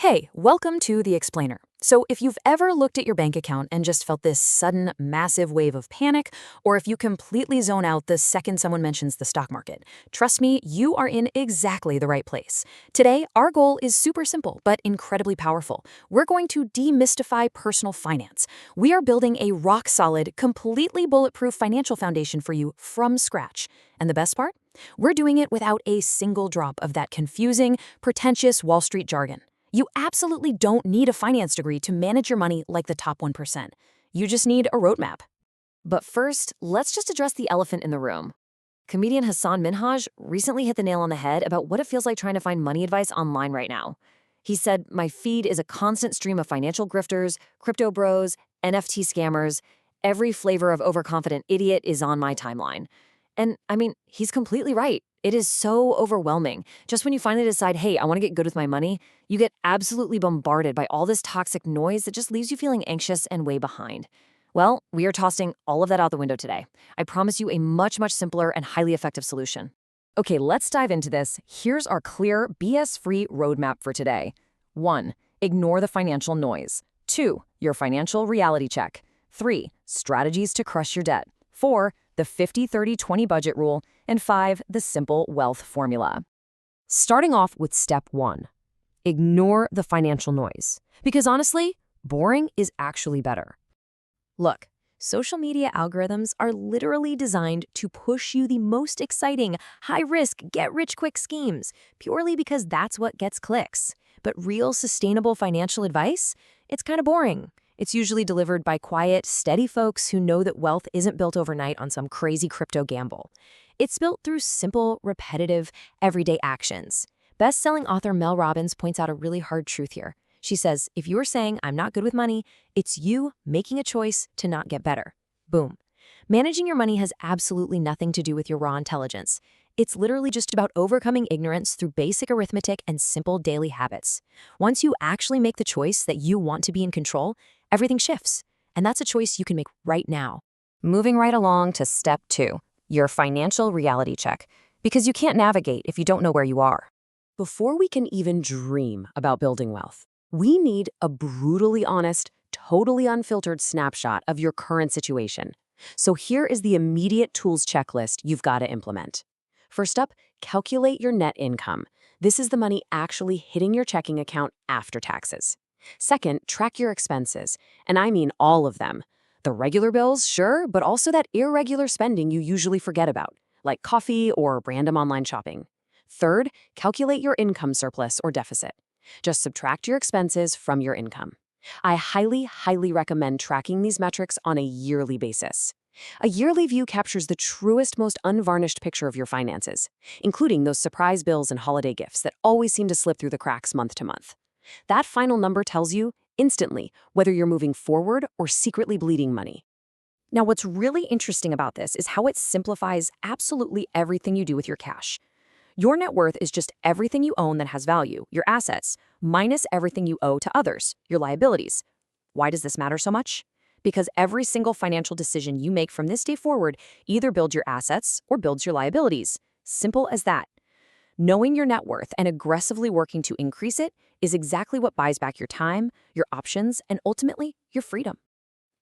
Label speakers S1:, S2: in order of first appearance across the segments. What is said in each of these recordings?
S1: Hey, welcome to The Explainer. So if you've ever looked at your bank account and just felt this sudden, massive wave of panic, or if you completely zone out the second someone mentions the stock market, trust me, you are in exactly the right place. Today, our goal is super simple, but incredibly powerful. We're going to demystify personal finance. We are building a rock-solid, completely bulletproof financial foundation for you from scratch. And the best part? We're doing it without a single drop of that confusing, pretentious Wall Street jargon. You absolutely don't need a finance degree to manage your money like the top 1%. You just need a roadmap. But first, let's just address the elephant in the room. Comedian Hassan Minhaj recently hit the nail on the head about what it feels like trying to find money advice online right now. He said, "My feed is a constant stream of financial grifters, crypto bros, NFT scammers. Every flavor of overconfident idiot is on my timeline." And I mean, he's completely right. It is so overwhelming. Just when you finally decide, hey, I want to get good with my money, you get absolutely bombarded by all this toxic noise that just leaves you feeling anxious and way behind. Well, we are tossing all of that out the window today. I promise you a much, much simpler and highly effective solution. Okay, let's dive into this. Here's our clear, BS-free roadmap for today. 1. Ignore the financial noise. 2. Your financial reality check. 3. Strategies to crush your debt. 4. The 50-30-20 budget rule. And 5. The simple wealth formula. Starting off with step 1. Ignore the financial noise. Because honestly, boring is actually better. Look, social media algorithms are literally designed to push you the most exciting, high-risk, get-rich-quick schemes, purely because that's what gets clicks. But real sustainable financial advice? It's kind of boring. It's usually delivered by quiet, steady folks who know that wealth isn't built overnight on some crazy crypto gamble. It's built through simple, repetitive, everyday actions. Best-selling author Mel Robbins points out a really hard truth here. She says, if you're saying, I'm not good with money, it's you making a choice to not get better. Boom. Managing your money has absolutely nothing to do with your raw intelligence. It's literally just about overcoming ignorance through basic arithmetic and simple daily habits. Once you actually make the choice that you want to be in control, everything shifts. And that's a choice you can make right now. Moving right along to step 2, your financial reality check. Because you can't navigate if you don't know where you are. Before we can even dream about building wealth, we need a brutally honest, totally unfiltered snapshot of your current situation. So here is the immediate tools checklist you've got to implement. First up, calculate your net income. This is the money actually hitting your checking account after taxes. Second, track your expenses, and I mean all of them. The regular bills, sure, but also that irregular spending you usually forget about, like coffee or random online shopping. Third, calculate your income surplus or deficit. Just subtract your expenses from your income. I highly, highly recommend tracking these metrics on a yearly basis. A yearly view captures the truest, most unvarnished picture of your finances, including those surprise bills and holiday gifts that always seem to slip through the cracks month to month. That final number tells you, instantly, whether you're moving forward or secretly bleeding money. Now, what's really interesting about this is how it simplifies absolutely everything you do with your cash. Your net worth is just everything you own that has value, your assets, minus everything you owe to others, your liabilities. Why does this matter so much? Because every single financial decision you make from this day forward either builds your assets or builds your liabilities. Simple as that. Knowing your net worth and aggressively working to increase it is exactly what buys back your time, your options, and ultimately, your freedom.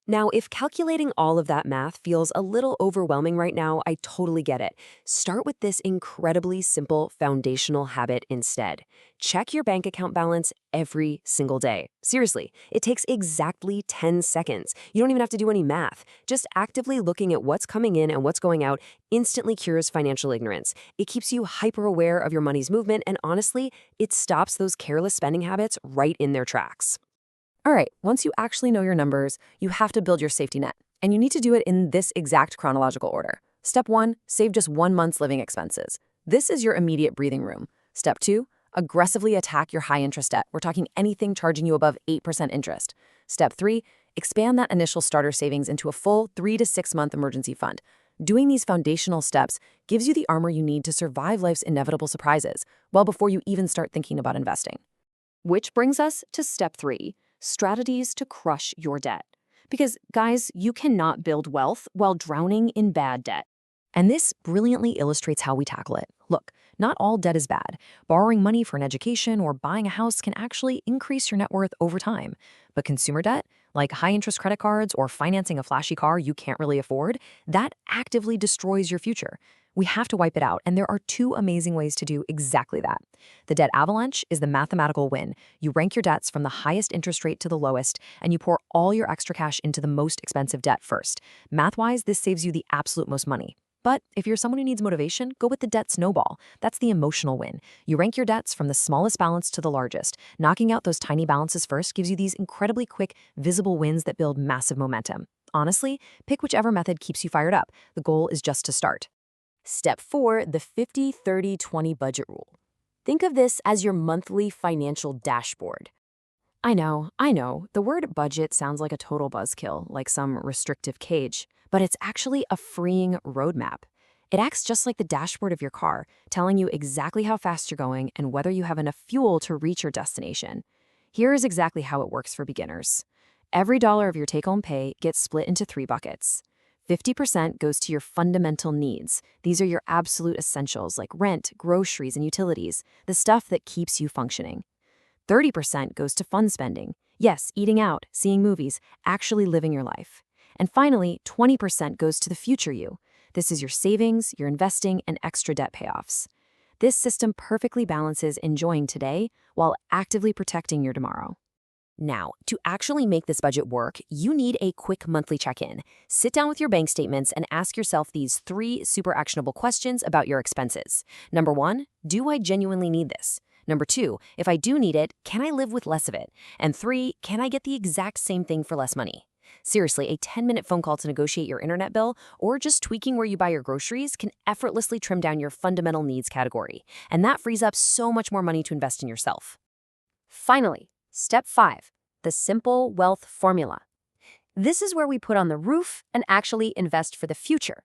S1: Now, if calculating all of that math feels a little overwhelming right now, I totally get it. Start with this incredibly simple foundational habit instead. Check your bank account balance every single day. Seriously, it takes exactly 10 seconds. You don't even have to do any math. Just actively looking at what's coming in and what's going out instantly cures financial ignorance. It keeps you hyper aware of your money's movement, and honestly, it stops those careless spending habits right in their tracks. All right, once you actually know your numbers, you have to build your safety net. And you need to do it in this exact chronological order. Step 1, save just 1 month's living expenses. This is your immediate breathing room. Step 2, aggressively attack your high-interest debt. We're talking anything charging you above 8% interest. Step 3, expand that initial starter savings into a full 3 to 6 month emergency fund. Doing these foundational steps gives you the armor you need to survive life's inevitable surprises, well before you even start thinking about investing. Which brings us to step 3. Strategies to crush your debt. Because, guys, you cannot build wealth while drowning in bad debt. And this brilliantly illustrates how we tackle it. Look, not all debt is bad. Borrowing money for an education or buying a house can actually increase your net worth over time. But consumer debt, like high-interest credit cards or financing a flashy car you can't really afford, that actively destroys your future. We have to wipe it out, and there are two amazing ways to do exactly that. The debt avalanche is the mathematical win. You rank your debts from the highest interest rate to the lowest, and you pour all your extra cash into the most expensive debt first. Math-wise, this saves you the absolute most money. But if you're someone who needs motivation, go with the debt snowball. That's the emotional win. You rank your debts from the smallest balance to the largest. Knocking out those tiny balances first gives you these incredibly quick, visible wins that build massive momentum. Honestly, pick whichever method keeps you fired up. The goal is just to start. Step 4, the 50-30-20 budget rule. Think of this as your monthly financial dashboard. I know, the word budget sounds like a total buzzkill, like some restrictive cage, but it's actually a freeing roadmap. It acts just like the dashboard of your car, telling you exactly how fast you're going and whether you have enough fuel to reach your destination. Here is exactly how it works for beginners. Every dollar of your take-home pay gets split into 3 buckets. 50% goes to your fundamental needs. These are your absolute essentials like rent, groceries, and utilities, the stuff that keeps you functioning. 30% goes to fun spending. Yes, eating out, seeing movies, actually living your life. And finally, 20% goes to the future you. This is your savings, your investing, and extra debt payoffs. This system perfectly balances enjoying today while actively protecting your tomorrow. Now, to actually make this budget work, you need a quick monthly check-in. Sit down with your bank statements and ask yourself these 3 super actionable questions about your expenses. Number 1, do I genuinely need this? Number 2, if I do need it, can I live with less of it? And 3, can I get the exact same thing for less money? Seriously, a 10-minute phone call to negotiate your internet bill or just tweaking where you buy your groceries can effortlessly trim down your fundamental needs category. And that frees up so much more money to invest in yourself. Finally, step 5, the simple wealth formula. This is where we put on the roof and actually invest for the future.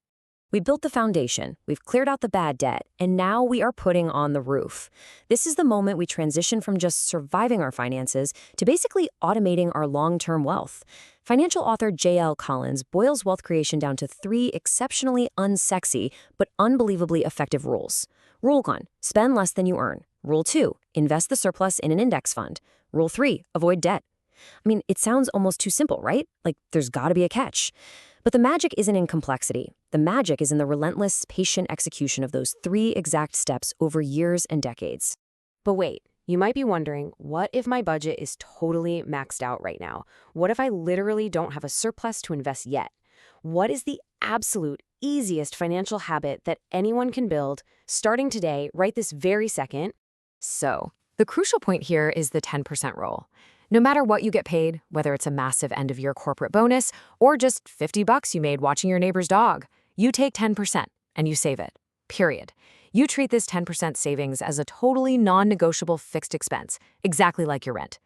S1: We built the foundation, we've cleared out the bad debt, and now we are putting on the roof. This is the moment we transition from just surviving our finances to basically automating our long-term wealth. Financial author J.L. Collins boils wealth creation down to 3 exceptionally unsexy but unbelievably effective rules. Rule 1, spend less than you earn. Rule 2, invest the surplus in an index fund. Rule 3, avoid debt. I mean, it sounds almost too simple, right? Like there's got to be a catch. But the magic isn't in complexity. The magic is in the relentless, patient execution of those 3 exact steps over years and decades. But wait, you might be wondering, what if my budget is totally maxed out right now? What if I literally don't have a surplus to invest yet? What is the absolute easiest financial habit that anyone can build starting today, right this very second? So, the crucial point here is the 10% rule. No matter what you get paid, whether it's a massive end-of-year corporate bonus or just $50 you made watching your neighbor's dog, you take 10% and you save it. Period. You treat this 10% savings as a totally non-negotiable fixed expense, exactly like your rent.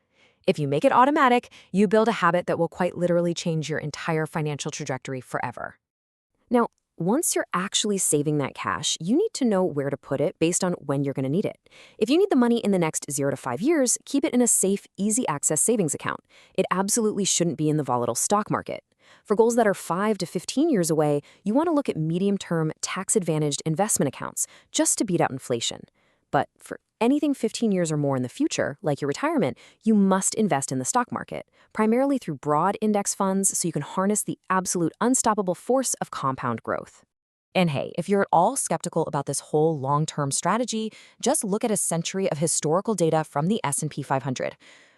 S1: If you make it automatic, you build a habit that will quite literally change your entire financial trajectory forever. Now, once you're actually saving that cash, you need to know where to put it based on when you're going to need it. If you need the money in the next 0 to 5 years, keep it in a safe, easy access savings account. It absolutely shouldn't be in the volatile stock market. For goals that are 5 to 15 years away, you want to look at medium-term, tax-advantaged investment accounts just to beat out inflation. But for anything 15 years or more in the future, like your retirement, you must invest in the stock market, primarily through broad index funds so you can harness the absolute unstoppable force of compound growth. And hey, if you're at all skeptical about this whole long-term strategy, just look at a century of historical data from the S&P 500.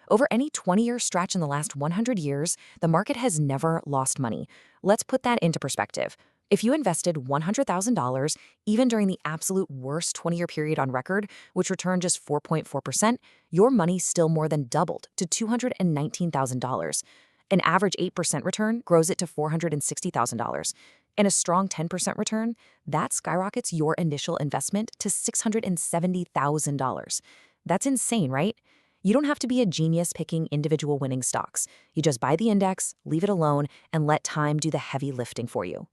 S1: Over any 20-year stretch in the last 100 years, the market has never lost money. Let's put that into perspective. If you invested $100,000, even during the absolute worst 20-year period on record, which returned just 4.4%, your money still more than doubled to $219,000. An average 8% return grows it to $460,000. And a strong 10% return, that skyrockets your initial investment to $670,000. That's insane, right? You don't have to be a genius picking individual winning stocks. You just buy the index, leave it alone, and let time do the heavy lifting for you.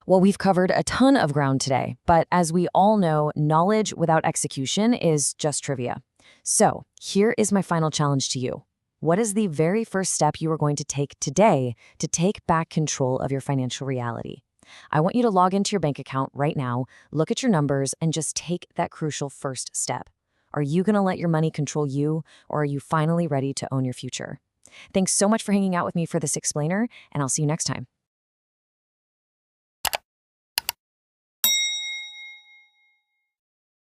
S1: Well, we've covered a ton of ground today, but as we all know, knowledge without execution is just trivia. So here is my final challenge to you. What is the very first step you are going to take today to take back control of your financial reality? I want you to log into your bank account right now, look at your numbers, and just take that crucial first step. Are you going to let your money control you, or are you finally ready to own your future? Thanks so much for hanging out with me for this explainer, and I'll see you next time.